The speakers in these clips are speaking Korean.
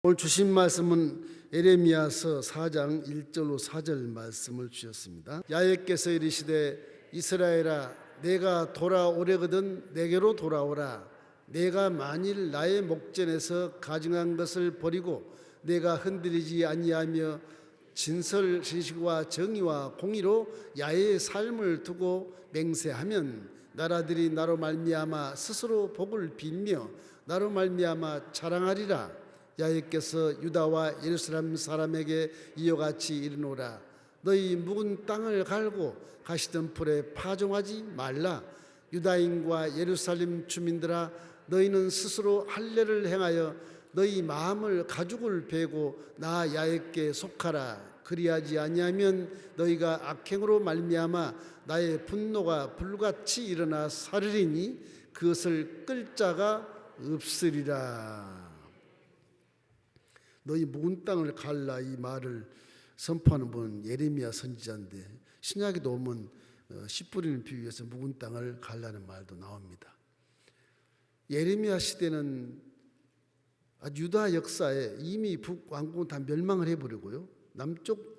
오늘 주신 말씀은 에레미야서 4장 1절로 4절 말씀을 주셨습니다. 야훼께서 이르시되 이스라엘아 내가 돌아오려거든 내게로 돌아오라. 내가 만일 나의 목전에서 가증한 것을 버리고 내가 흔들리지 아니하며 진설 진실과 정의와 공의로 야훼의 삶을 두고 맹세하면 나라들이 나로 말미암아 스스로 복을 빌며 나로 말미암아 자랑하리라. 야훼께서 유다와 예루살렘 사람에게 이와 같이 이르노라. 너희 묵은 땅을 갈고 가시던 풀에 파종하지 말라. 유다인과 예루살렘 주민들아 너희는 스스로 할례를 행하여 너희 마음을 가죽을 베고 나 야훼께 속하라. 그리하지 아니하면 너희가 악행으로 말미암아 나의 분노가 불같이 일어나 사르리니 그것을 끌 자가 없으리라. 너희 묵은 땅을 갈라 이 말을 선포하는 분은 예레미야 선지자인데 신약에도 보면 씨 뿌리는 비유에서 묵은 땅을 갈라는 말도 나옵니다. 예레미야 시대는 유다 역사에 이미 북왕국은 다 멸망을 해버리고요. 남쪽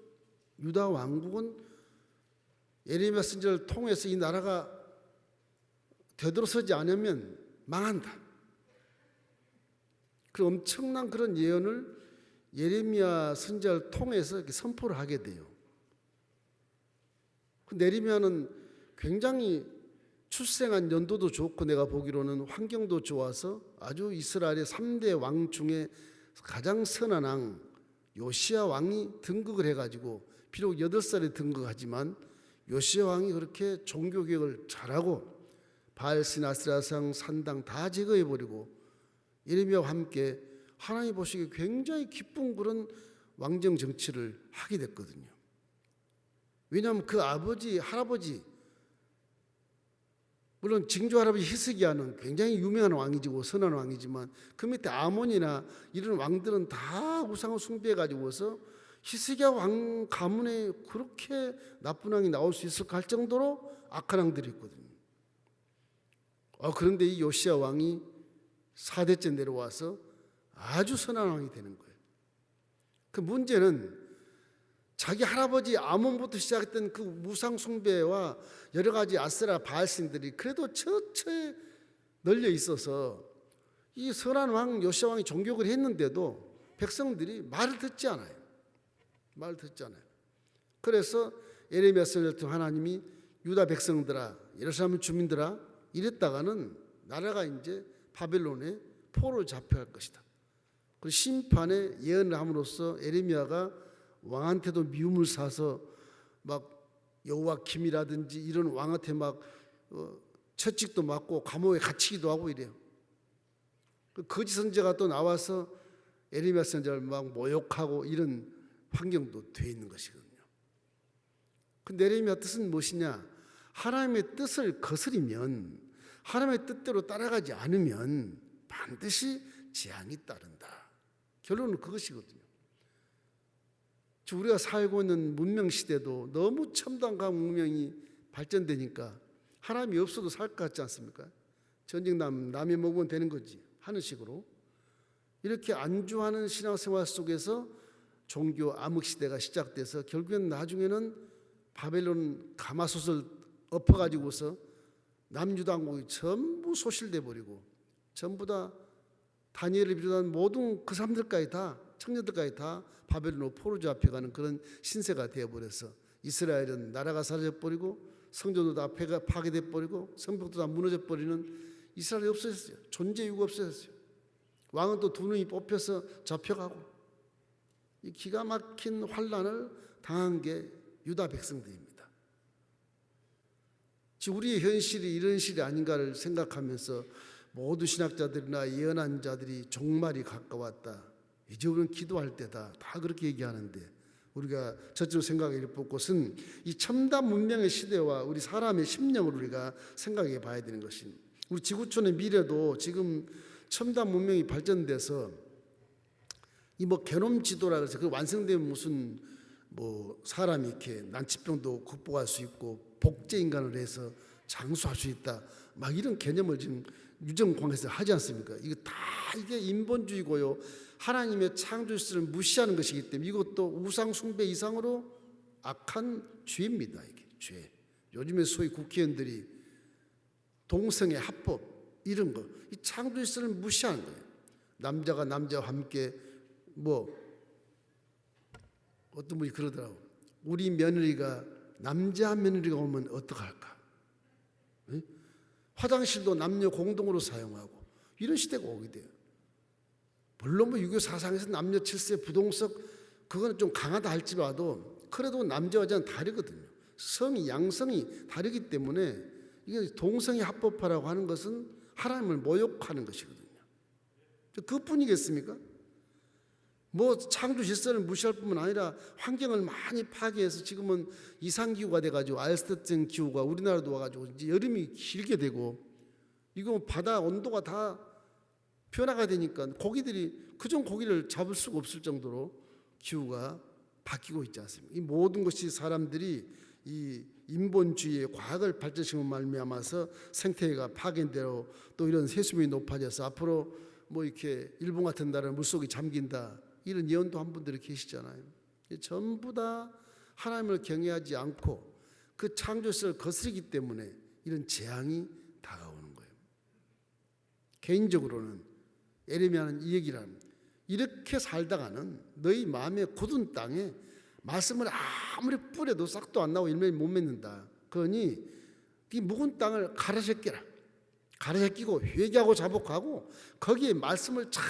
유다 왕국은 예레미야 선지자를 통해서 이 나라가 되돌아서지 않으면 망한다. 그 엄청난 그런 예언을 예레미야 선지자를 통해서 이렇게 선포를 하게 돼요. 예레미야는 굉장히 출생한 연도도 좋고 내가 보기로는 환경도 좋아서 아주 이스라엘의 3대 왕 중에 가장 선한 왕 요시야 왕이 등극을 해가지고 비록 8살에 등극하지만 요시야 왕이 그렇게 종교개혁을 잘하고 바알신 아세라상 산당 다 제거해버리고 예레미야와 함께 하나님 보시기에 굉장히 기쁜 그런 왕정 정치를 하게 됐거든요. 왜냐하면 그 아버지, 할아버지 물론 징조 할아버지 히스기야는 굉장히 유명한 왕이고 선한 왕이지만 그 밑에 아몬이나 이런 왕들은 다 우상을 숭배해가지고서 히스기야 왕 가문에 그렇게 나쁜 왕이 나올 수 있을까 할 정도로 악한 왕들이 있거든요. 그런데 이 요시야 왕이 4대째 내려와서 아주 선한 왕이 되는 거예요. 그 문제는 자기 할아버지 아몬부터 시작했던 그 우상 숭배와 여러 가지 아세라 바알신들이 그래도 처처에 널려 있어서 이 선한 왕 요시야 왕이 종교를 했는데도 백성들이 말을 듣지 않아요. 말을 듣지 않아요. 그래서 예레미야 선지자를 통해 하나님이 유다 백성들아 예루살렘 주민들아 이랬다가는 나라가 이제 바벨론에 포로 잡혀갈 것이다. 그 심판의 예언을 함으로써 예레미야가 왕한테도 미움을 사서 막 여호와김이라든지 이런 왕한테 막 채찍도 맞고 감옥에 갇히기도 하고 이래요. 그 거짓 선지자가 또 나와서 예레미야 선지자를 막 모욕하고 이런 환경도 돼 있는 것이거든요. 근데 예레미야 뜻은 무엇이냐? 하나님의 뜻을 거스리면 하나님의 뜻대로 따라가지 않으면 반드시 재앙이 따른다. 결론은 그것이거든요. 우리가 살고 있는 문명 시대도 너무 첨단과 문명이 발전되니까 하나님이 없어도 살 것 같지 않습니까? 전쟁 남이 먹으면 되는 거지 하는 식으로 이렇게 안주하는 신앙생활 속에서 종교 암흑 시대가 시작돼서 결국엔 나중에는 바벨론 가마솥을 엎어가지고서 남유다왕국이 전부 소실돼 버리고 전부 다 다니엘을 비롯한 모든 그 사람들까지 다 청년들까지 다 바벨론으로 포로 잡혀가는 그런 신세가 되어버려서 이스라엘은 나라가 사라져버리고 성전도 다 파괴돼버리고 성벽도 다 무너져버리는 이스라엘이 없어졌어요. 존재 이유가 없어졌어요. 왕은 또 두 눈이 뽑혀서 잡혀가고 이 기가 막힌 환란을 당한 게 유다 백성들입니다. 지금 우리의 현실이 이런 실이 아닌가를 생각하면서 모두 신학자들이나 예언한 자들이 종말이 가까웠다. 이제 우리는 기도할 때다. 다 그렇게 얘기하는데 우리가 첫째로 생각해 볼 것은 이 첨단 문명의 시대와 우리 사람의 심령을 우리가 생각해 봐야 되는 것입니다. 우리 지구촌의 미래도 지금 첨단 문명이 발전돼서 이 게놈 지도라 그래서 그 완성되면 무슨 사람이 이렇게 난치병도 극복할 수 있고 복제 인간을 해서 장수할 수 있다. 막 이런 개념을 지금 유전공학에서 하지 않습니까? 이거 다 이게 인본주의고요. 하나님의 창조주를 무시하는 것이기 때문에 이것도 우상 숭배 이상으로 악한 죄입니다. 이게 죄. 요즘에 소위 국회의원들이 동성애 합법 이런 거, 이 창조주를 무시하는 거예요. 남자가 남자와 함께 어떤 분이 그러더라고. 우리 며느리가 남자 며느리가 오면 어떡할까? 네? 화장실도 남녀 공동으로 사용하고 이런 시대가 오게 돼요. 물론 유교 사상에서 남녀 칠세 부동석 그거는 좀 강하다 할지라도 그래도 남자와 여자는 다르거든요. 성이 양성이 다르기 때문에 이게 동성애 합법화라고 하는 것은 하나님을 모욕하는 것이거든요. 그뿐이겠습니까? 창조 질서를 무시할 뿐만 아니라 환경을 많이 파괴해서 지금은 이상기후가 돼가지고 알스트증 기후가 우리나라도 와가지고 이제 여름이 길게 되고 이거 바다 온도가 다 변화가 되니까 고기들이 그전 고기를 잡을 수가 없을 정도로 기후가 바뀌고 있지 않습니까? 이 모든 것이 사람들이 이 인본주의의 과학을 발전시키는 말미암아서 생태계가 파괴되고 또 이런 세수면이 높아져서 앞으로 이렇게 일본 같은 나라는 물속에 잠긴다 이런 예언도 한 분들이 계시잖아요. 전부 다 하나님을 경외하지 않고 그 창조성을 거스르기 때문에 이런 재앙이 다가오는 거예요. 개인적으로는 예레미야는 이 얘기를 합니다. 이렇게 살다가는 너희 마음에 굳은 땅에 말씀을 아무리 뿌려도 싹도 안 나고 열매를 못 맺는다. 그러니 이 묵은 땅을 가라새끼라. 가라새끼고 회개하고 자복하고 거기에 말씀을 잘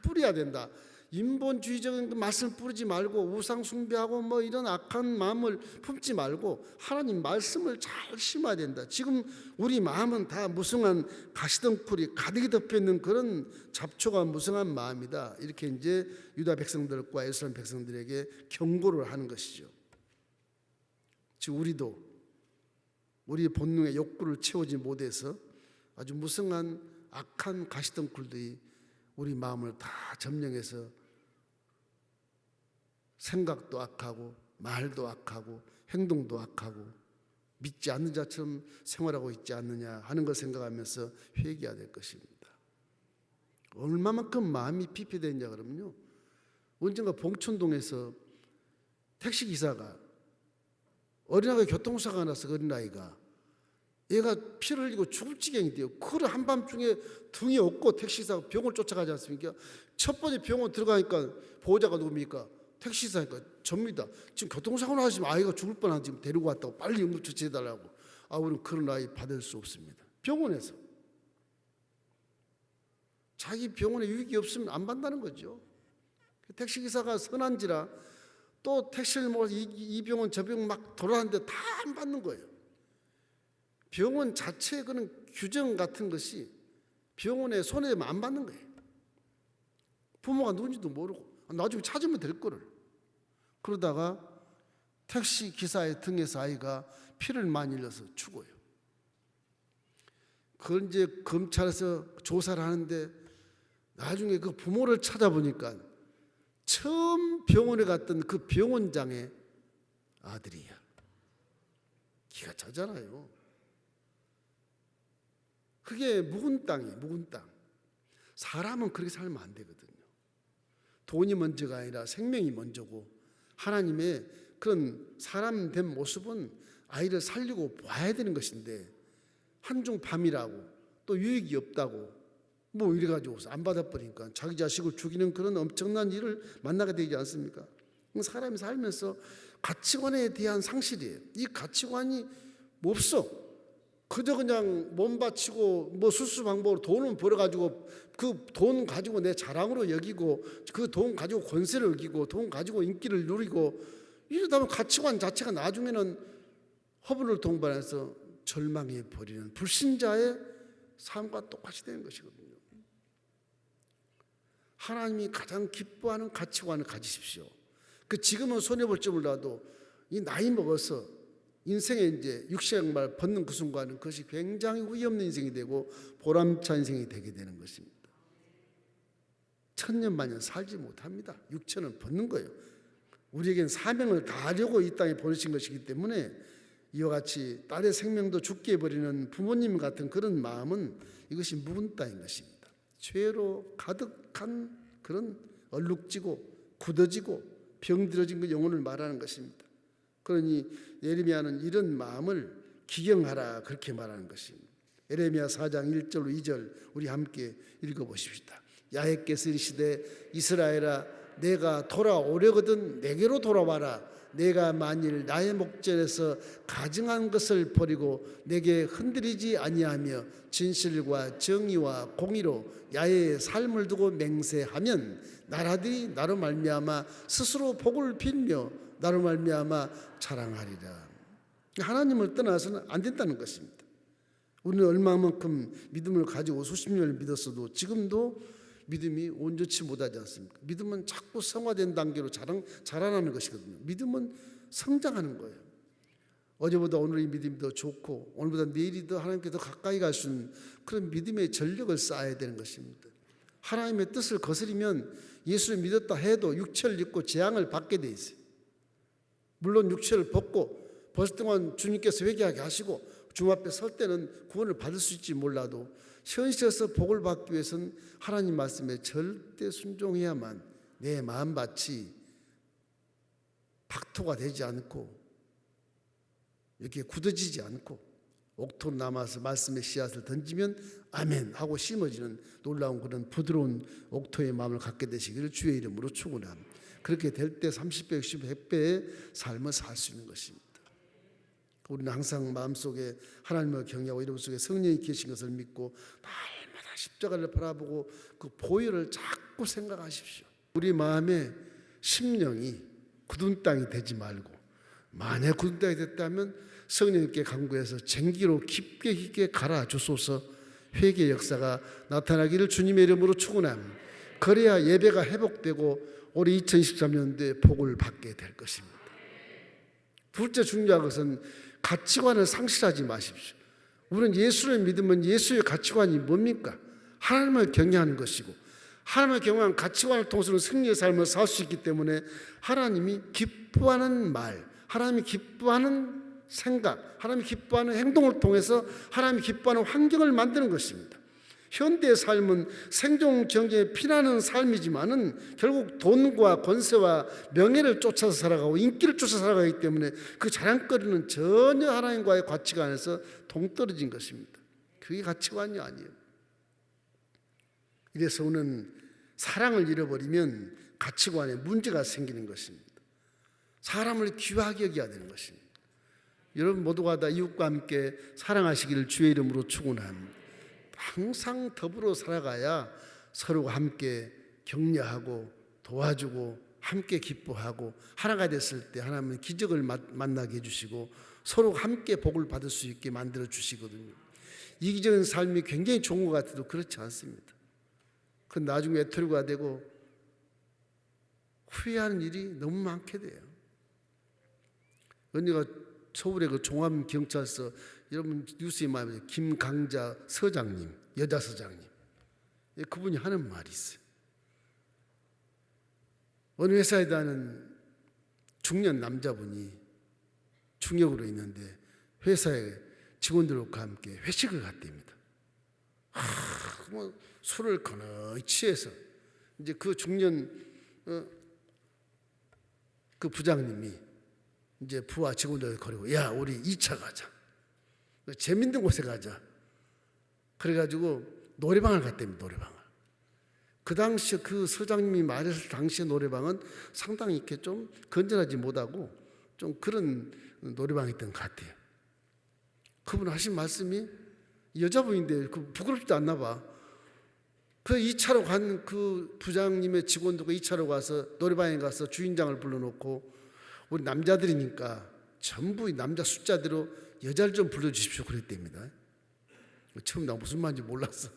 뿌려야 된다. 인본주의적인 말씀을 뿌리지 말고 우상 숭배하고 이런 악한 마음을 품지 말고 하나님 말씀을 잘 심어야 된다. 지금 우리 마음은 다 무성한 가시덩굴이 가득히 덮여있는 그런 잡초가 무성한 마음이다. 이렇게 이제 유다 백성들과 예루살렘 백성들에게 경고를 하는 것이죠. 지금 우리도 우리의 본능의 욕구를 채우지 못해서 아주 무성한 악한 가시덩굴들이 우리 마음을 다 점령해서 생각도 악하고 말도 악하고 행동도 악하고 믿지 않는 자처럼 생활하고 있지 않느냐 하는 걸 생각하면서 회개해야 될 것입니다. 얼마만큼 마음이 피폐되느냐 그러면요. 언젠가 봉천동에서 택시기사가 어린아이가 교통사고가 나서 어린아이가 얘가 피를 흘리고 죽을 지경이 돼요. 그걸 한밤중에 등이 없고 택시기사가 병원을 쫓아가지 않습니까? 첫 번째 병원 들어가니까 보호자가 누굽니까? 택시기사니까 접니다. 지금 교통사고 나시면 아이가 죽을 뻔한 지금 데리고 왔다고 빨리 응급처치해달라고. 우리는 그런 아이 받을 수 없습니다. 병원에서 자기 병원에 유익이 없으면 안 받는다는 거죠. 택시기사가 선한지라 또 택시를 몰아서 이 병원 저 병원 막 돌아다니는데 다 안 받는 거예요. 병원 자체의 그런 규정 같은 것이 병원에 손해되면 안 받는 거예요. 부모가 누군지도 모르고 나중에 찾으면 될 거를. 그러다가 택시 기사의 등에서 아이가 피를 많이 흘려서 죽어요. 그걸 이제 검찰에서 조사를 하는데 나중에 그 부모를 찾아보니까 처음 병원에 갔던 그 병원장의 아들이야. 기가 차잖아요. 그게 묵은 땅이에요. 묵은 땅. 사람은 그렇게 살면 안 되거든요. 돈이 먼저가 아니라 생명이 먼저고 하나님의 그런 사람 된 모습은 아이를 살리고 봐야 되는 것인데 한중 밤이라고 또 유익이 없다고 이래가지고 안 받아버리니까 자기 자식을 죽이는 그런 엄청난 일을 만나게 되지 않습니까? 사람이 살면서 가치관에 대한 상실이에요. 이 가치관이 없어. 그저 그냥 몸 바치고 수수 방법으로 돈을 벌어가지고 그 돈 가지고 내 자랑으로 여기고 그 돈 가지고 권세를 여기고 돈 가지고 인기를 누리고 이러다 보면 가치관 자체가 나중에는 허물을 동반해서 절망해 버리는 불신자의 삶과 똑같이 되는 것이거든요. 하나님이 가장 기뻐하는 가치관을 가지십시오. 지금은 손해볼 줄 몰라도 이 나이 먹어서 인생에 이제 육신양말 벗는 그 순간은 그것이 굉장히 후회 없는 인생이 되고 보람찬 인생이 되게 되는 것입니다. 천년만년 살지 못합니다. 육체는 벗는 거예요. 우리에겐 사명을 다하려고 이 땅에 보내신 것이기 때문에 이와 같이 딸의 생명도 죽게 해버리는 부모님 같은 그런 마음은 이것이 묵은 땅인 것입니다. 죄로 가득한 그런 얼룩지고 굳어지고 병들어진 그 영혼을 말하는 것입니다. 그러니 예레미야는 이런 마음을 기경하라 그렇게 말하는 것입니다. 예레미야 4장 1절로 2절 우리 함께 읽어보십시다. 야훼께서 이르시되 이스라엘아 내가 돌아오려거든 내게로 돌아와라. 내가 만일 나의 목전에서 가증한 것을 버리고 내게 흔들리지 아니하며 진실과 정의와 공의로 야훼의 삶을 두고 맹세하면 나라들이 나로 말미암아 스스로 복을 빌며 나로 말미암아 자랑하리라. 하나님을 떠나서는 안 된다는 것입니다. 우리는 얼마만큼 믿음을 가지고 수십 년을 믿었어도 지금도 믿음이 온전치 못하지 않습니까? 믿음은 자꾸 성화된 단계로 자라나는 것이거든요. 믿음은 성장하는 거예요. 어제보다 오늘의 믿음이 더 좋고 오늘보다 내일이 더 하나님께 더 가까이 갈 수 있는 그런 믿음의 전력을 쌓아야 되는 것입니다. 하나님의 뜻을 거스리면 예수를 믿었다 해도 육체를 입고 재앙을 받게 돼 있어요. 물론 육체를 벗고 벗을 동안 주님께서 회개하게 하시고 주 앞에 설 때는 구원을 받을 수 있지 몰라도 현실에서 복을 받기 위해서는 하나님 말씀에 절대 순종해야만 내 마음밭이 박토가 되지 않고 이렇게 굳어지지 않고 옥토로 남아서 말씀의 씨앗을 던지면 아멘 하고 심어지는 놀라운 그런 부드러운 옥토의 마음을 갖게 되시기를 주의 이름으로 축원합니다. 그렇게 될 때 30배, 60배, 100배의 삶을 살 수 있는 것입니다. 우리는 항상 마음속에 하나님을 경외하고 이름 속에 성령이 계신 것을 믿고 날마다 십자가를 바라보고 그 보혈을 자꾸 생각하십시오. 우리 마음에 심령이 굳은 땅이 되지 말고 만약 굳은 땅이 됐다면 성령님께 간구해서 쟁기로 깊게 갈아주소서. 회개 역사가 나타나기를 주님의 이름으로 축원합니다. 그래야 예배가 회복되고 올해 2023년도에 복을 받게 될 것입니다. 둘째 중요한 것은 가치관을 상실하지 마십시오. 우리는 예수를 믿으면 예수의 가치관이 뭡니까? 하나님을 경외하는 것이고 하나님을 경외하는 가치관을 통해서는 승리의 삶을 살 수 있기 때문에 하나님이 기뻐하는 말, 하나님이 기뻐하는 생각, 하나님이 기뻐하는 행동을 통해서 하나님이 기뻐하는 환경을 만드는 것입니다. 현대의 삶은 생존 경쟁에 피나는 삶이지만은 결국 돈과 권세와 명예를 쫓아서 살아가고 인기를 쫓아서 살아가기 때문에 그 자랑거리는 전혀 하나님과의 가치관에서 동떨어진 것입니다. 그게 가치관이 아니에요. 이래서 우리는 사랑을 잃어버리면 가치관에 문제가 생기는 것입니다. 사람을 귀하게 여겨야 되는 것입니다. 여러분 모두가 다 이웃과 함께 사랑하시기를 주의 이름으로 축원합니다. 항상 더불어 살아가야 서로가 함께 격려하고 도와주고 함께 기뻐하고 하나가 됐을 때 하나님은 기적을 만나게 해주시고 서로가 함께 복을 받을 수 있게 만들어 주시거든요. 이기적인 삶이 굉장히 좋은 것 같아도 그렇지 않습니다. 그 나중에 외톨이가 되고 후회하는 일이 너무 많게 돼요. 언니가 서울의 그 종합경찰서 여러분 뉴스에 말하면 김강자 서장님, 여자 서장님, 그분이 하는 말이 있어요. 어느 회사에 다니는 중년 남자분이 중역으로 있는데 회사에 직원들과 함께 회식을 갔답니다. 뭐 술을 거너이 취해서 이제 그 중년 그 부장님이 이제 부하 직원들 거리고 야 우리 2차 가자. 재밌는 곳에 가자. 그래가지고 노래방을 갔답니다. 노래방을. 그 당시 그 서장님이 말했을 당시의 노래방은 상당히 이렇게 좀 건전하지 못하고 좀 그런 노래방이었던 것 같아요. 그분 하신 말씀이 여자분인데 부끄럽지도 않나 봐. 그 2차로 간 그 부장님의 직원들과 2차로 가서 노래방에 가서 주인장을 불러놓고 우리 남자들이니까 전부 남자 숫자대로 여자를 좀 불러주십시오 그랬답니다. 처음 나 무슨 말인지 몰랐어.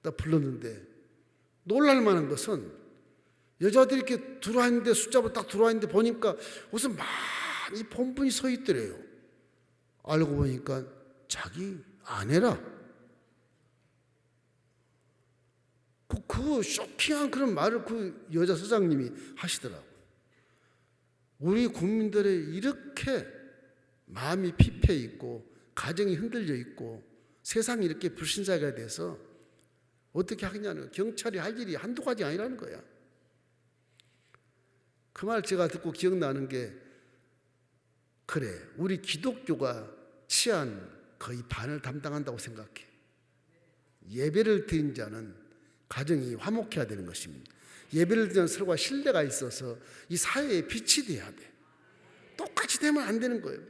딱 불렀는데 놀랄 만한 것은 여자들이 이렇게 들어와 있는데 숫자로 딱 들어와 있는데 보니까 무슨 많이 본분이 서 있더래요. 알고 보니까 자기 아내라. 그 쇼킹한 그런 말을 그 여자 서장님이 하시더라고요. 우리 국민들의 이렇게 마음이 피폐해 있고 가정이 흔들려 있고 세상이 이렇게 불신자가 돼서 어떻게 하겠냐는 거야. 경찰이 할 일이 한두 가지 아니라는 거야. 그 말 제가 듣고 기억나는 게, 그래, 우리 기독교가 치안 거의 반을 담당한다고 생각해. 예배를 드린 자는 가정이 화목해야 되는 것입니다. 예배를 드리는 서로가 신뢰가 있어서 이 사회에 빛이 돼야 돼. 똑같이 되면 안 되는 거예요.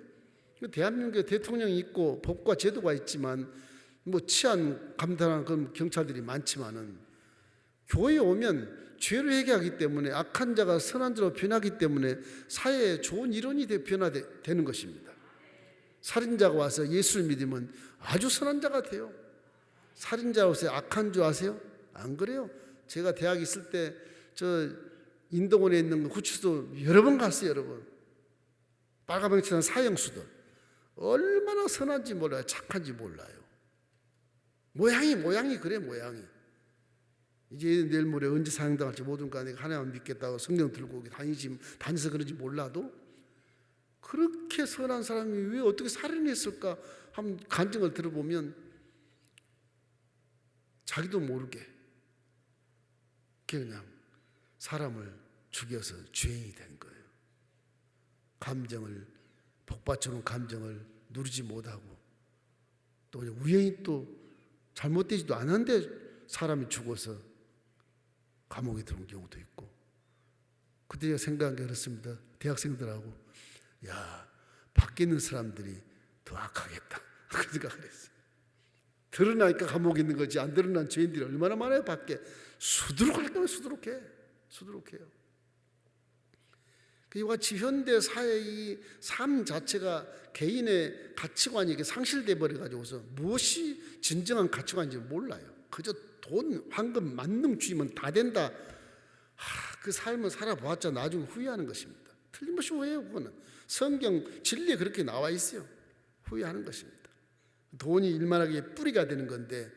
대한민국에 대통령이 있고 법과 제도가 있지만 뭐 치안 감당하는 그런 경찰들이 많지만은, 교회에 오면 죄를 회개하기 때문에 악한 자가 선한 자로 변하기 때문에 사회에 좋은 일원이 변화되는 것입니다. 살인자가 와서 예수를 믿으면 아주 선한 자가 돼요. 살인자로서 악한 줄 아세요? 안 그래요? 제가 대학 있을 때 저 인동원에 있는 구치소 여러 번 갔어요. 여러 번. 빨가병치는 사형수들 얼마나 선한지 몰라요. 착한지 몰라요. 모양이 그래. 모양이 이제 내일 모레 언제 사형당할지 모든 간에 하나만 믿겠다고 성경 들고 다니서 그런지 몰라도 그렇게 선한 사람이 왜 어떻게 살인했을까 한번 간증을 들어보면 자기도 모르게 그냥 사람을 죽여서 죄인이 된 거예요. 감정을, 복받쳐놓은 감정을 누리지 못하고, 또 우연히 또 잘못되지도 않은데 사람이 죽어서 감옥에 들어온 경우도 있고. 그때 제가 생각한 게 그렇습니다. 대학생들하고, 야, 밖에 있는 사람들이 더 악하겠다, 그 생각을 했어요. 드러나니까 감옥에 있는 거지, 안 드러난 죄인들이 얼마나 많아요. 밖에 수두룩할 거면 수두룩해요. 이와 같이 현대 사회의 삶 자체가 개인의 가치관이 이렇게 상실돼 버려가지고서 무엇이 진정한 가치관인지 몰라요. 그저 돈, 황금, 만능주의면 다 된다. 그 삶을 살아보았자 나중에 후회하는 것입니다. 틀림없이 후회해요. 그거는 성경 진리에 그렇게 나와 있어요. 후회하는 것입니다. 돈이 일만하게 뿌리가 되는 건데,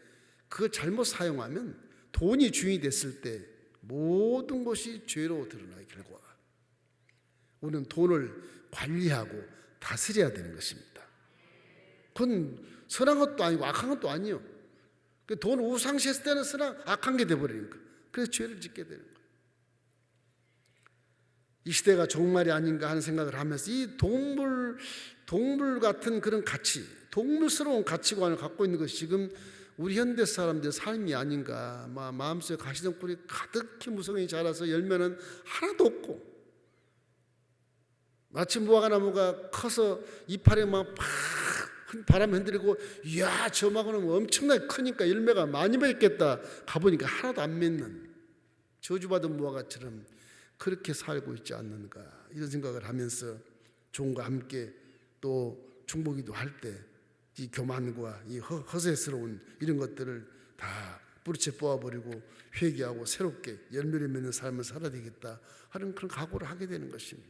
그걸 잘못 사용하면 돈이 주인이 됐을 때 모든 것이 죄로 드러나요. 결과가. 우리는 돈을 관리하고 다스려야 되는 것입니다. 그건 선한 것도 아니고 악한 것도 아니에요. 돈 우상시했을 때는 악한 게 돼버리니까. 그래서 죄를 짓게 되는 거예요. 이 시대가 종말이 아닌가 하는 생각을 하면서 이 동물 같은 그런 가치, 동물스러운 가치관을 갖고 있는 것이 지금 우리 현대 사람들의 삶이 아닌가. 마음속에 가시덤불이 가득히 무성히 자라서 열매는 하나도 없고, 마치 무화과나무가 커서 이파리 막 바람 흔들리고, 이야 저 마구는 엄청나게 크니까 열매가 많이 맺겠다 가보니까 하나도 안 맺는 저주받은 무화과처럼 그렇게 살고 있지 않는가, 이런 생각을 하면서 종과 함께 또 중보기도 할 때 이 교만과 이 허세스러운 이런 것들을 다 뿌리채 뽑아버리고 회개하고 새롭게 열매를 맺는 삶을 살아야 되겠다 하는 그런 각오를 하게 되는 것입니다.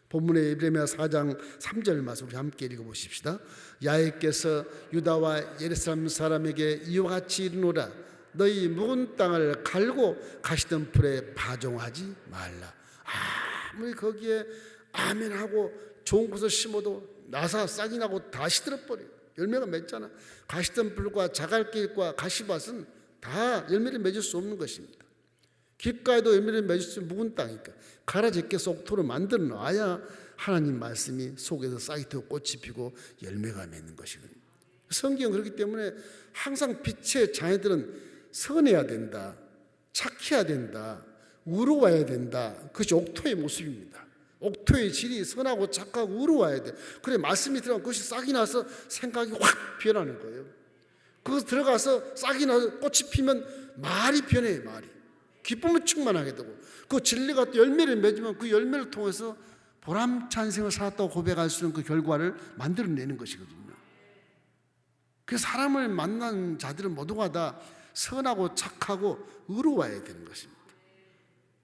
본문의 에브레미야 4장 3절 말씀 우리 함께 읽어보십시다. 야훼께서 유다와 예루살렘 사람에게 이와 같이 이르노라. 너희 묵은 땅을 갈고 가시던 풀에 파종하지 말라. 아무리 거기에 아멘하고 좋은 것을 심어도 나사 싹이 나고 다 시들어버려요. 열매가 맺잖아. 가시던 풀과 자갈길과 가시밭은 다 열매를 맺을 수 없는 것입니다. 길가에도 열매를 맺을 수 있는 묵은 땅이니까 가라제껴서 옥토를 만들어 놔야 하나님 말씀이 속에서 싹이 트고 꽃이 피고 열매가 맺는 것이거든요. 성경은 그렇기 때문에 항상 빛의 자녀들은 선해야 된다, 착해야 된다, 의로워야 된다. 그것이 옥토의 모습입니다. 옥토의 질이 선하고 착하고 의로워야 돼. 그래 말씀이 들어가면 그것이 싹이 나서 생각이 확 변하는 거예요. 그거 들어가서 싹이 나서 꽃이 피면 말이 변해요. 말이 기쁨을 충만하게 되고, 그 진리가 또 열매를 맺으면 그 열매를 통해서 보람찬 생을 살았다고 고백할 수 있는 그 결과를 만들어내는 것이거든요. 그래서 사람을 만난 자들은 모두가 다 선하고 착하고 의로워야 되는 것입니다.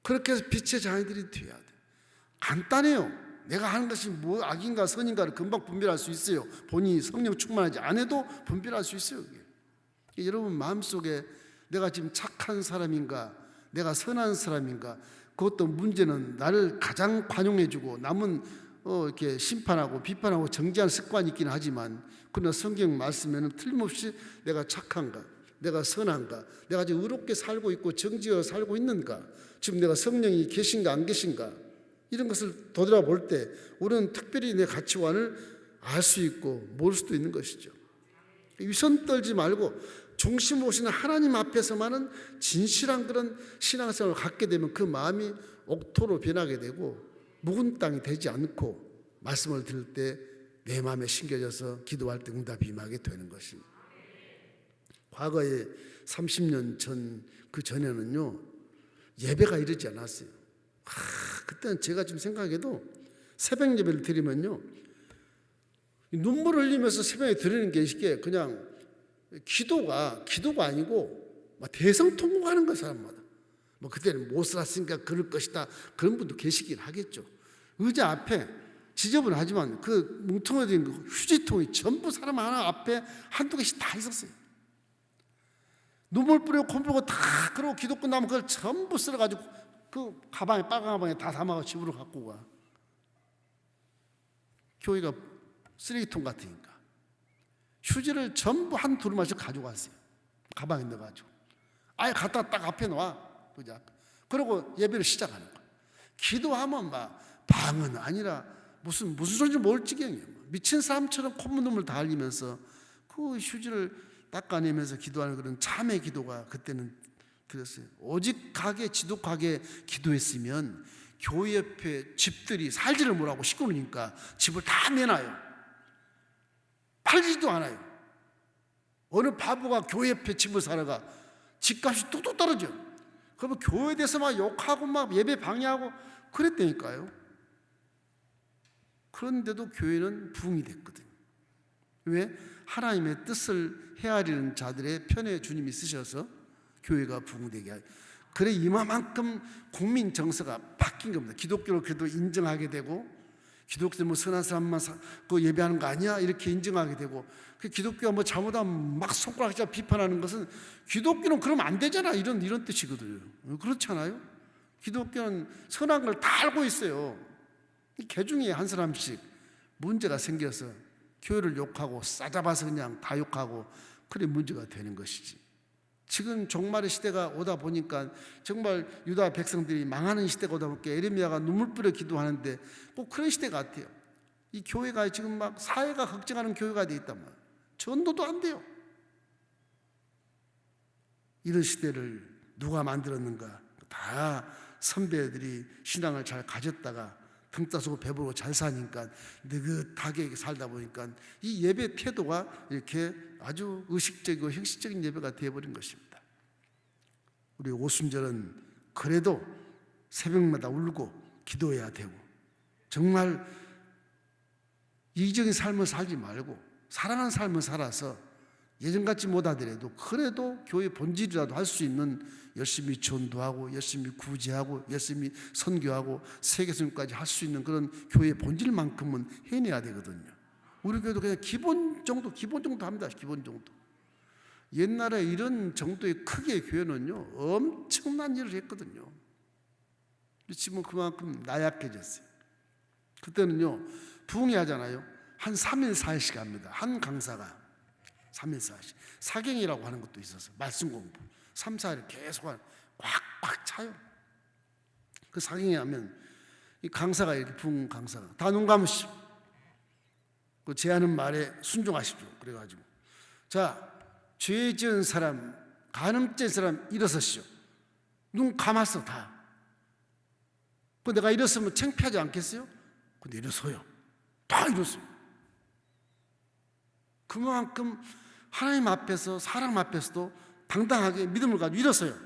그렇게 해서 빛의 자녀들이 되어야 돼. 간단해요. 내가 하는 것이 뭐 악인가 선인가를 금방 분별할 수 있어요. 본인이 성령 충만하지 않아도 분별할 수 있어요. 그게. 여러분 마음속에 내가 지금 착한 사람인가, 내가 선한 사람인가, 그것도 문제는 나를 가장 관용해주고 남은 이렇게 심판하고 비판하고 정죄하는 습관이 있긴 하지만, 그러나 성경 말씀에는 틀림없이 내가 착한가, 내가 선한가? 내가 지금 의롭게 살고 있고 정지어 살고 있는가? 지금 내가 성령이 계신가 안 계신가? 이런 것을 되돌아볼 때 우리는 특별히 내 가치관을 알 수 있고 모를 수도 있는 것이죠. 위선 떨지 말고 중심 오시는 하나님 앞에서만은 진실한 그런 신앙생활을 갖게 되면 그 마음이 옥토로 변하게 되고 묵은 땅이 되지 않고 말씀을 들을 때 내 마음에 심겨져서 기도할 때 응답이 임하게 되는 것입니다. 과거에 30년 전 그 전에는요 예배가 이러지 않았어요. 그때는 제가 지금 생각해도 새벽 예배를 드리면요 눈물을 흘리면서 새벽에 드리는 게 이게 그냥 기도가 아니고 막 대성통곡하는 거예요. 사람마다 뭐 그때는 못 살았으니까 그럴 것이다 그런 분도 계시긴 하겠죠. 의자 앞에 지저분하지만 그 뭉텅어진 그 휴지통이 전부 사람 하나 앞에 한두 개씩 다 있었어요. 눈물 뿌리고 코 뿌리고 다 그러고 기도 끝나면 그걸 전부 쓸어가지고 그 가방에 빨간 가방에 다 담아서 집으로 갖고 가. 교회가 쓰레기통 같으니까 휴지를 전부 한 두루마씩 가져갔어요. 가방에 넣어가지고 아예 갖다 딱 앞에 놓아. 그러고 예배를 시작하는 거야. 기도하면 막 방은 아니라 무슨 소리인지 모를 지경이에요. 미친 사람처럼 콧물을 다 흘리면서 그 휴지를 닦아내면서 기도하는 그런 참의 기도가 그때는 들었어요. 오직 가게 지독하게 기도했으면 교회 옆에 집들이 살지를 못하고 시끄러우니까 집을 다 내놔요. 팔지도 않아요. 어느 바보가 교회 옆에 집을 사러가 집값이 뚝뚝 떨어져. 그러면 교회에 대해서 막 욕하고 막 예배 방해하고 그랬다니까요. 그런데도 교회는 부흥이 됐거든요. 왜? 하나님의 뜻을 헤아리는 자들의 편에 주님이 쓰셔서 교회가 부흥되게 하죠. 그래 이만큼 국민 정서가 바뀐 겁니다. 기독교를 그래도 인정하게 되고 기독교 뭐 선한 사람만 그 예배하는 거 아니야? 이렇게 인정하게 되고 그 기독교가 뭐 잘못하면 막 손가락질 비판하는 것은 기독교는 그러면 안 되잖아 이런 뜻이거든요. 그렇잖아요. 기독교는 선한 걸 다 알고 있어요. 개중에 한 사람씩 문제가 생겨서 교회를 욕하고 싸잡아서 그냥 다 욕하고 그래 문제가 되는 것이지. 지금 종말의 시대가 오다 보니까 정말 유다 백성들이 망하는 시대가 오다 보니까 에레미야가 눈물 뿌려 기도하는데 꼭 그런 시대 같아요. 이 교회가 지금 막 사회가 걱정하는 교회가 돼 있단 말이에요. 전도도 안 돼요. 이런 시대를 누가 만들었는가? 다 선배들이 신앙을 잘 가졌다가 등 따스고 배부르고 잘 사니까 느긋하게 살다 보니까 이 예배 태도가 이렇게 아주 의식적이고 형식적인 예배가 되어버린 것입니다. 우리 오순절은 그래도 새벽마다 울고 기도해야 되고 정말 이기적인 삶을 살지 말고 사랑하는 삶을 살아서 예전같이 못하더라도 그래도 교회 본질이라도 할 수 있는 열심히 전도하고 열심히 구제하고 열심히 선교하고 세계선까지 할 수 있는 그런 교회의 본질만큼은 해내야 되거든요. 우리 교회도 그냥 기본 정도 합니다. 기본 정도. 옛날에 이런 정도의 크기의 교회는요 엄청난 일을 했거든요. 지금은 그만큼 나약해졌어요. 그때는요 부흥회 하잖아요. 한 3일 4일씩 합니다. 한 강사가 3일 4일씩 사경이라고 하는 것도 있어서 말씀 공부 3, 4일 계속 꽉꽉 차요. 그 사경이 하면 이 강사가 이렇게 부흥 강사가 다 눈 감으시오. 그 제하는 말에 순종하십시오. 그래가지고 자 죄 지은 사람 간음죄 사람 일어서시오. 눈 감았어 다. 그 내가 일어서면 창피하지 않겠어요? 근데 일어서요. 다 일어서요. 그만큼 하나님 앞에서 사람 앞에서도 당당하게 믿음을 가지고 일어서요.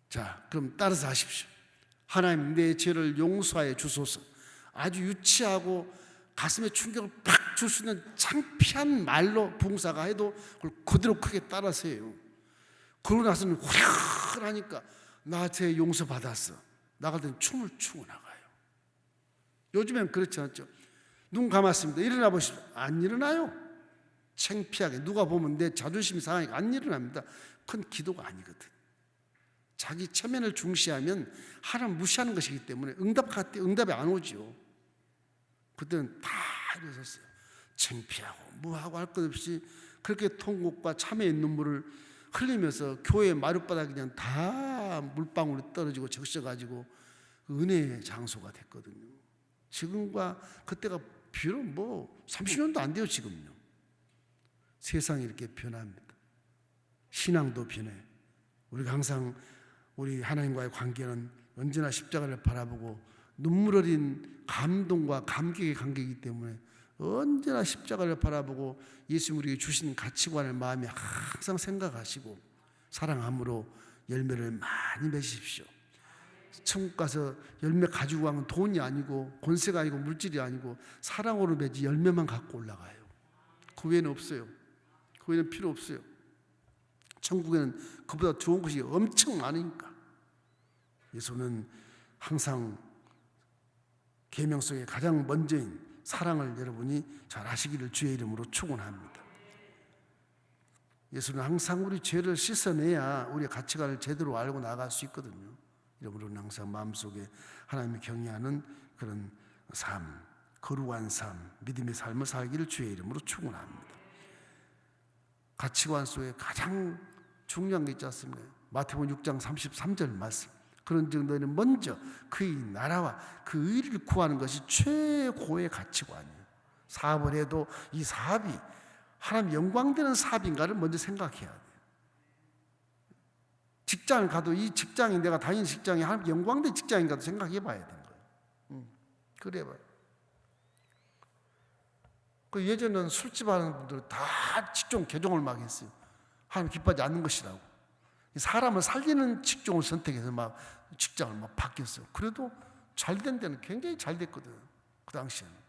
자 그럼 따라서 하십시오. 하나님 내 죄를 용서하여 주소서. 아주 유치하고 가슴에 충격을 팍 줄 수 있는 창피한 말로 부흥사가 해도 그걸 그대로 크게 따라서 해요. 그러고 나서는 후련하니까 하니까 나 죄 용서받았어. 나갈 때는 춤을 추고 나가요. 요즘엔 그렇지 않죠. 눈 감았습니다. 일어나 보십시오. 안 일어나요. 창피하게 누가 보면 내 자존심이 상하니까 안 일어납니다. 그건 기도가 아니거든. 자기 체면을 중시하면 하나님 무시하는 것이기 때문에 응답이 안 오지요. 그때는 다 일어섰어요. 창피하고 뭐하고 할 것 없이 그렇게 통곡과 참회의 눈물을 흘리면서 교회 마룻바닥이 그냥 다 물방울이 떨어지고 적셔가지고 은혜의 장소가 됐거든요. 지금과 그때가 비록 뭐 30년도 안 돼요. 지금요. 세상이 이렇게 변합니다. 신앙도 변해. 우리가 항상 우리 하나님과의 관계는 언제나 십자가를 바라보고 눈물 어린 감동과 감격의 관계이기 때문에 언제나 십자가를 바라보고 예수님 우리에게 주신 가치관을 마음에 항상 생각하시고 사랑함으로 열매를 많이 맺으십시오. 천국 가서 열매 가지고 가는 돈이 아니고 권세가 아니고 물질이 아니고 사랑으로 맺지 열매만 갖고 올라가요. 그 외에는 없어요. 그 외에는 필요 없어요. 천국에는 그보다 좋은 것이 엄청 많으니까. 예수는 항상 계명 속에 가장 먼저인 사랑을 여러분이 잘 아시기를 주의 이름으로 축원합니다. 예수는 항상 우리 죄를 씻어내야 우리의 가치관을 제대로 알고 나갈 수 있거든요. 여러분은 항상 마음속에 하나님을 경외하는 그런 삶, 거룩한 삶, 믿음의 삶을 살기를 주의 이름으로 축원합니다. 가치관 속에 가장 중요한 게 있지 않습니까? 마태복음 6장 33절 말씀. 그런즉 너희는 먼저 그의 나라와 그 의를 구하는 것이 최고의 가치관이에요. 사업을 해도 이 사업이 하나님 영광되는 사업인가를 먼저 생각해야 돼요. 직장을 가도 이 직장이 내가 다니는 직장이 하나님 영광된 직장인가도 생각해 봐야 되는 거예요. 그래 봐요. 그 예전에는 술집 하는 분들 다 직종 개종을 막 했어요. 하나님 기뻐하지 않는 것이라고. 사람을 살리는 직종을 선택해서 막 직장을 막 바뀌었어요. 그래도 잘된 데는 굉장히 잘 됐거든요. 그 당시에는.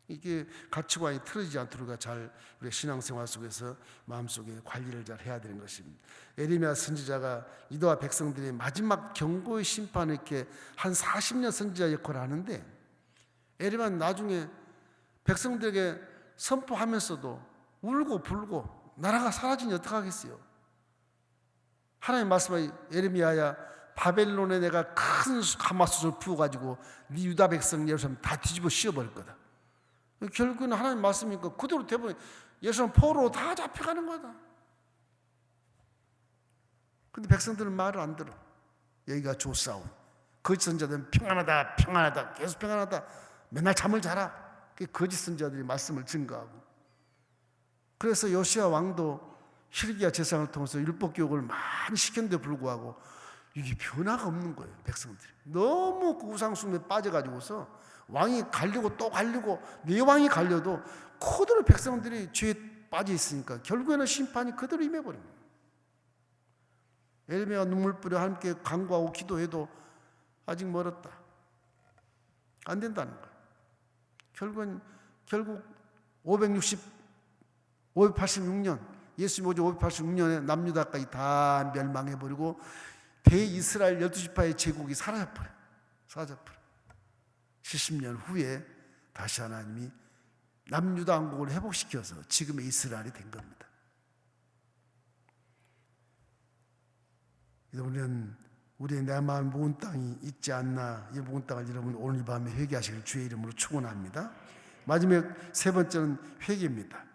이게 가치관이 틀어지지 않도록 잘 우리 신앙생활 속에서 마음속에 관리를 잘 해야 되는 것입니다. 에레미야 선지자가 유다 백성들의 마지막 경고의 심판을 이렇게 한 40년 선지자 역할을 하는데 에레미야는 나중에 백성들에게 선포하면서도 울고 불고 나라가 사라지니 어떡하겠어요? 하나님 말씀하신 에레미야야 바벨론에 내가 큰 가마솥을 부어가지고 네 유다 백성 예루살렘 다 뒤집어 씌워버릴 거다. 결국은 하나님 말씀이니까 그대로 돼버려. 예루살렘 포로로 다 잡혀가는 거다. 근데 백성들은 말을 안 들어. 여기가 좋사오. 거짓 선지자들은 평안하다 평안하다 계속 평안하다 맨날 잠을 자라. 거짓 선지자들이 말씀을 증거하고. 그래서 요시야 왕도 히르기야 제사장을 통해서 율법 교육을 많이 시켰는데 불구하고 이게 변화가 없는 거예요. 백성들이 너무 그 우상 숭배에 빠져가지고서 왕이 갈리고 또 갈리고 네 왕이 갈려도 그대로 백성들이 죄에 빠져 있으니까 결국에는 심판이 그대로 임해버린 거예요. 에레미야가 눈물 뿌려 함께 간구하고 기도해도 아직 멀었다. 안 된다는 거예요. 결국 586년 예수님 오직 586년에 남유다까지 다 멸망해버리고 대이스라엘 12지파의 제국이 사라져버려요. 70년 후에 다시 하나님이 남유다 왕국을 회복시켜서 지금의 이스라엘이 된 겁니다. 우리는 우리의 내 마음 모은 땅이 있지 않나. 이 모은 땅을 여러분 오늘 이 밤에 회개하시길 주의 이름으로 축원합니다. 마지막 세 번째는 회개입니다.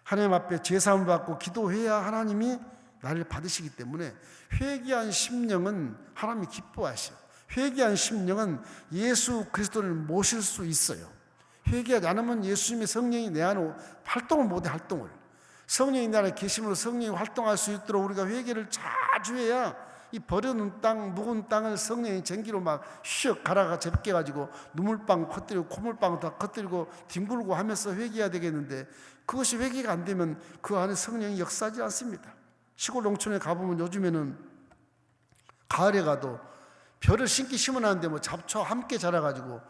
하나님 앞에 제사함을 받고 기도해야 하나님이 나를 받으시기 때문에 회개한 심령은 하나님이 기뻐하셔. 회개한 심령은 예수 그리스도를 모실 수 있어요. 회개하지 않으면 예수님의 성령이 내 안에 활동을 못해. 활동을 성령이 내 안에 계심으로 성령이 활동할 수 있도록 우리가 회개를 자주 해야 이 버려놓은 땅 묵은 땅을 성령이 전기로 막 슉 갈아가 제껴가지고 눈물방 퍼뜨리고 콧물방 다 퍼뜨리고 뒹굴고 하면서 회개해야 되겠는데 그것이 회개가 안 되면 그 안에 성령이 역사하지 않습니다. 시골 농촌에 가보면 요즘에는 가을에 가도 벼를 심기 심어놨는데 뭐 잡초 함께 자라가지고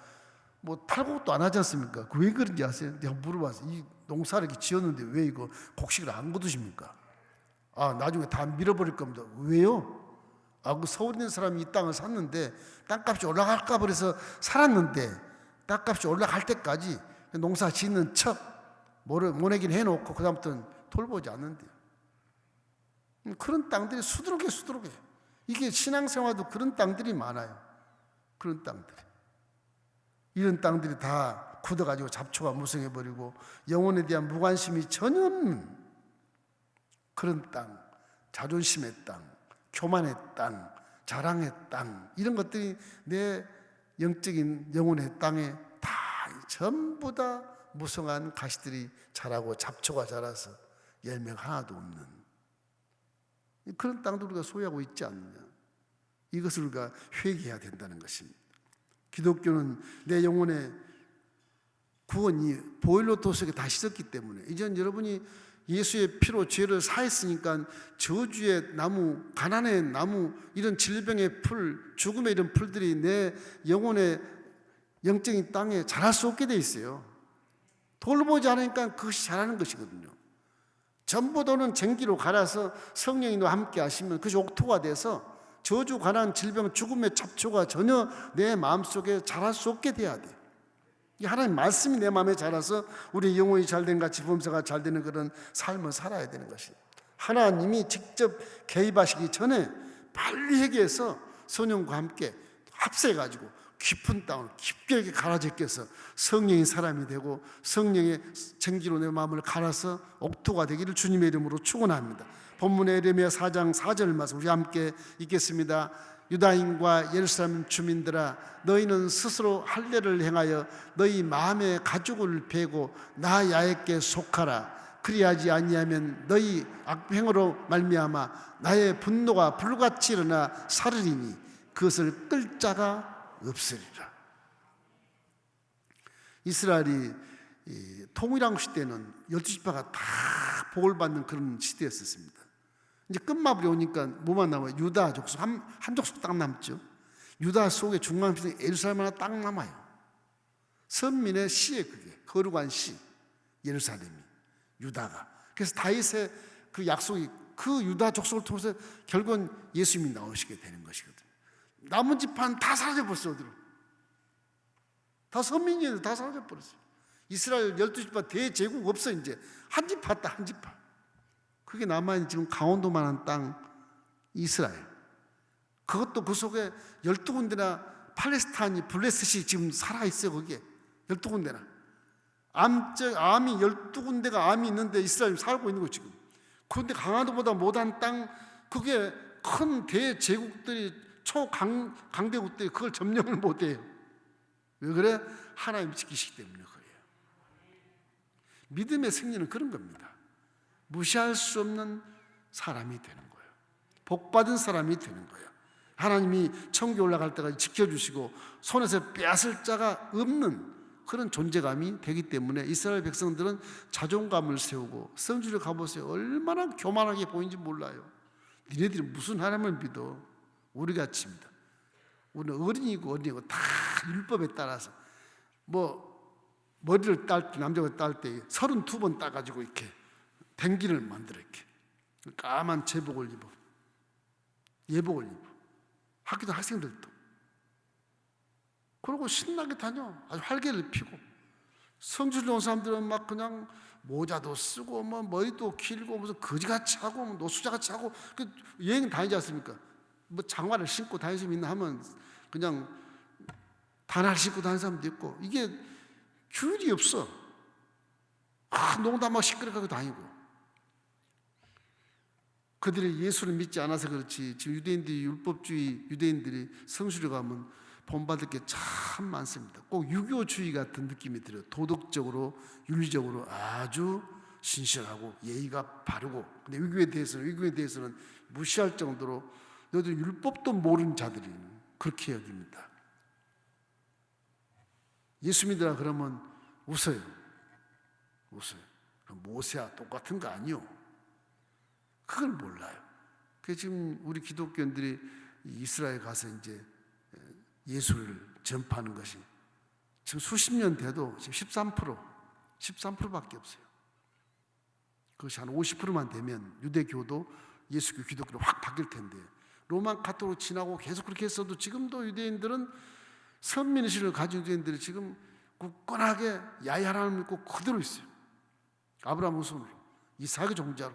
뭐 탈곡도 안 하지 않습니까? 그 왜 그런지 아세요? 내가 물어봤어요. 이 농사를 이렇게 지었는데 왜 이거 곡식을 안 거두십니까? 아, 나중에 다 밀어버릴 겁니다. 왜요? 아, 그 서울에 있는 사람이 이 땅을 샀는데 땅값이 올라갈까 그래서 살았는데 땅값이 올라갈 때까지 농사 짓는 척 모내긴 해놓고 그 다음부터는 돌보지 않는데요. 그런 땅들이 수두룩해. 이게 신앙생활도 그런 땅들이 많아요. 그런 땅들이. 이런 땅들이 다 굳어가지고 잡초가 무성해버리고 영혼에 대한 무관심이 전혀 없는 그런 땅, 자존심의 땅, 교만의 땅, 자랑의 땅, 이런 것들이 내 영적인 영혼의 땅에 다 전부 다 무성한 가시들이 자라고 잡초가 자라서 열매가 하나도 없는 그런 땅도 우리가 소유하고 있지 않느냐. 이것을 우리가 회개해야 된다는 것입니다. 기독교는 내 영혼의 구원이 보일러 도석에 다 씻었기 때문에 이제는 여러분이 예수의 피로 죄를 사했으니까 저주의 나무, 가난의 나무, 이런 질병의 풀, 죽음의 이런 풀들이 내 영혼의 영적인 땅에 자랄 수 없게 돼 있어요. 돌보지 않으니까 그것이 자라는 것이거든요. 전보도는 쟁기로 갈아서 성령이 너와 함께 하시면 그것이 옥토가 돼서 저주, 가난, 질병, 죽음의 잡초가 전혀 내 마음속에 자랄 수 없게 돼야 돼. 이 하나님 말씀이 내 마음에 자라서 우리 영혼이 잘된 같이 범사가 잘 되는 그런 삶을 살아야 되는 것입니다. 하나님이 직접 개입하시기 전에 빨리 회개해서 성령과 함께 합세해가지고 깊은 땅을 깊게 이렇게 갈아제껴서 성령의 사람이 되고 성령의 쟁기로 내 마음을 갈아서 옥토가 되기를 주님의 이름으로 축원합니다. 본문의 에레미야 4장 4절 말씀 우리 함께 읽겠습니다. 유다인과 예루살렘 주민들아, 너희는 스스로 할례를 행하여 너희 마음의 가죽을 베고 나 야훼께 속하라. 그리하지 아니하면 너희 악행으로 말미암아 나의 분노가 불같이 일어나 사르리니 그것을 끌 자가 없으리라. 이스라엘이 통일왕 시대는 12지파가 다 복을 받는 그런 시대였었습니다. 이제 끝마무리 오니까 뭐만 남아요? 유다 족속, 한 족속 딱 남죠. 유다 속에 중간에 예루살렘 하나 딱 남아요. 선민의 시에 그게 거룩한 시, 예루살렘이, 유다가. 그래서 다윗의 그 약속이 그 유다 족속을 통해서 결국은 예수님이 나오시게 되는 것이거든요. 남은 지파는 다 사라져버렸어요. 어디로? 다 선민이에요. 다 사라져버렸어요. 이스라엘 12지파 대제국 없어. 이제 한 지파 딱 한 지파. 그게 남아있는 지금 강원도만한 땅 이스라엘. 그것도 그 속에 12군데나 팔레스타인이 블레셋이 지금 살아있어요. 거기에 12군데나 암이 12군데가 암이 있는데 이스라엘이 살고 있는 거예요 지금. 그런데 강원도보다 못한 땅, 그게 큰 대제국들이 초강대국들이 그걸 점령을 못해요. 왜 그래? 하나님 지키시기 때문에 그래요. 믿음의 승리는 그런 겁니다. 무시할 수 없는 사람이 되는 거예요. 복받은 사람이 되는 거예요. 하나님이 천국에 올라갈 때까지 지켜주시고 손에서 빼앗을 자가 없는 그런 존재감이 되기 때문에 이스라엘 백성들은 자존감을 세우고 성주를 가보세요. 얼마나 교만하게 보이는지 몰라요. 니네들이 무슨 하나님을 믿어? 우리같이 믿어. 우리는 어린이고 다 율법에 따라서 머리를 딸 때, 남자가 딸 때 32번 따가지고 이렇게 댕기를 만들어 이렇게 까만 제복을 입어, 예복을 입어. 학교도 학생들도 그러고 신나게 다녀. 아주 활개를 피고. 성주를 온 사람들은 막 그냥 모자도 쓰고 머리도 길고 무슨 거지같이 하고 노수자같이 하고 여행 다니지 않습니까? 장화를 신고 다니시면 있나 하면 그냥 단화를 신고 다니는 사람도 있고, 이게 규율이 없어. 농담하고 시끄럽게 다니고. 그들이 예수를 믿지 않아서 그렇지 지금 유대인들이 율법주의 유대인들이 성수를 가면 본받을 게 참 많습니다. 꼭 유교주의 같은 느낌이 들어요. 도덕적으로 윤리적으로 아주 신실하고 예의가 바르고, 근데 위교에 대해서는 무시할 정도로 너희들 율법도 모르는 자들이 그렇게 여깁니다. 예수 믿으라 그러면 웃어요. 모세와 똑같은 거 아니요. 그걸 몰라요. 그래서 지금 우리 기독교인들이 이스라엘 가서 이제 예수를 전파하는 것이 지금 수십 년 돼도 지금 13%밖에 없어요. 그것이 한 50%만 되면 유대교도 예수교 기독교로 확 바뀔 텐데, 로마 카톨릭 지나고 계속 그렇게 했어도 지금도 유대인들은 선민의식을 가진 유대인들이 지금 굳건하게 야훼 하나님을 믿고 그대로 있어요. 아브라함 후손으로, 이삭의 종자로.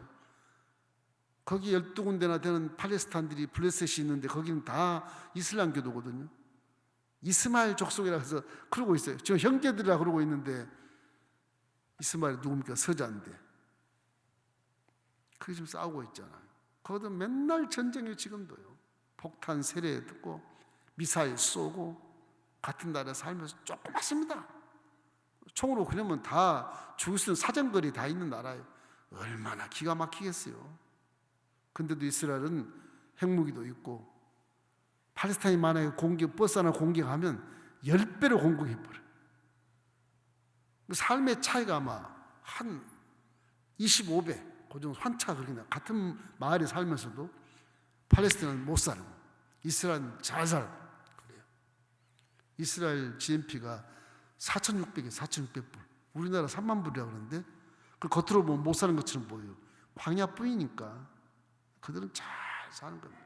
거기 12군데나 되는 팔레스타인들이 블레셋이 있는데 거기는 다 이슬람교도거든요. 이스마엘 족속이라 해서 그러고 있어요. 지금 형제들이라 그러고 있는데 이스마엘이 누굽니까? 서자인데. 그게 지금 싸우고 있잖아요. 거기도 맨날 전쟁이 지금도요. 폭탄 세례 듣고 미사일 쏘고 같은 나라에 살면서 조그맣습니다. 총으로 그러면 다 죽을 수 있는 사정거리 다 있는 나라예요. 얼마나 기가 막히겠어요. 근데도 이스라엘은 핵무기도 있고 팔레스타인이 만약에 버스 하나 공격하면 10배로 공격해버려요. 삶의 차이가 아마 한 25배, 그 정도 환차 그렇게 나. 같은 마을에 살면서도 팔레스타인은 못 살고 이스라엘은 잘 살고 그래요. 이스라엘 GNP가 4,600에 4,600불. 우리나라 3만 불이라고 그러는데 그 겉으로 보면 못 사는 것처럼 보여요. 광야뿐이니까 그들은 잘 사는 겁니다.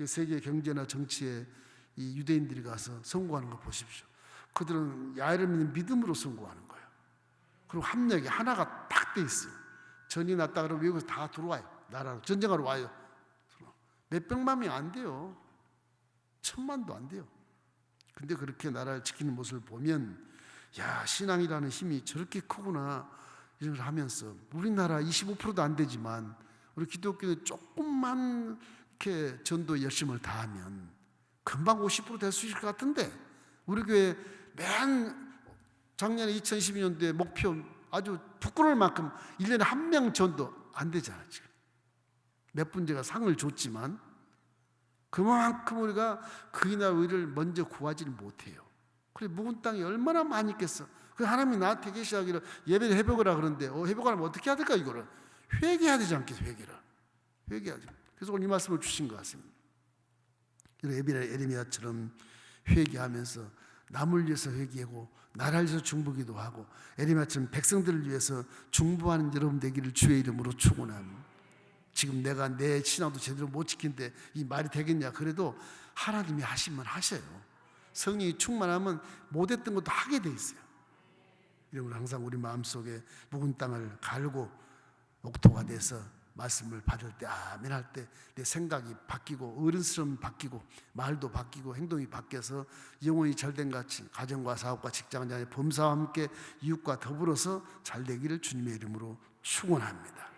세계 경제나 정치에 이 유대인들이 가서 선고하는 거 보십시오. 그들은 야훼를 믿는 믿음으로 선고하는 거예요. 그리고 합력이 하나가 딱 돼 있어요. 전이 났다 그러면 외국에서 다 들어와요. 나라로 전쟁하러 와요. 몇백만 명이 안 돼요. 1,000만도 안 돼요. 근데 그렇게 나라를 지키는 모습을 보면 야, 신앙이라는 힘이 저렇게 크구나 이런 걸 하면서 우리나라 25%도 안 되지만 우리 기독교는 조금만 이렇게 전도 열심을 다하면 금방 50% 될 수 있을 것 같은데 우리 교회 맨 작년에 2012년도에 목표 아주 부끄러울 만큼 1년에 한 명 전도 안 되잖아요. 지금 몇 분 제가 상을 줬지만 그만큼 우리가 그의 나라 의를 먼저 구하지를 못해요. 그래 묵은 땅이 얼마나 많이 있겠어. 그 하나님이 나한테 계시하기를 예배를 회복하라 그러는데 회복하려면 어떻게 해야 될까 이거를 회개해야 되지 않겠어요. 회개하죠. 그래서 오늘 이 말씀을 주신 것 같습니다. 에레미야처럼 회개하면서 남을 위해서 회개하고 나라를 위해서 중보기도 하고 에레미야처럼 백성들을 위해서 중보하는 여러분 되기를 주의 이름으로 축원합니다. 지금 내가 내 신앙도 제대로 못 지키는데 이 말이 되겠냐. 그래도 하나님이 하시면 하셔요. 성령이 충만하면 못했던 것도 하게 돼 있어요. 이러면 항상 우리 마음속에 묵은 땅을 갈고 옥토가 돼서 말씀을 받을 때 아멘 할 때 내 생각이 바뀌고 어른스러움이 바뀌고 말도 바뀌고 행동이 바뀌어서 영혼이 잘된 같이 가정과 사업과 직장과 범사와 함께 이웃과 더불어서 잘 되기를 주님의 이름으로 축원합니다.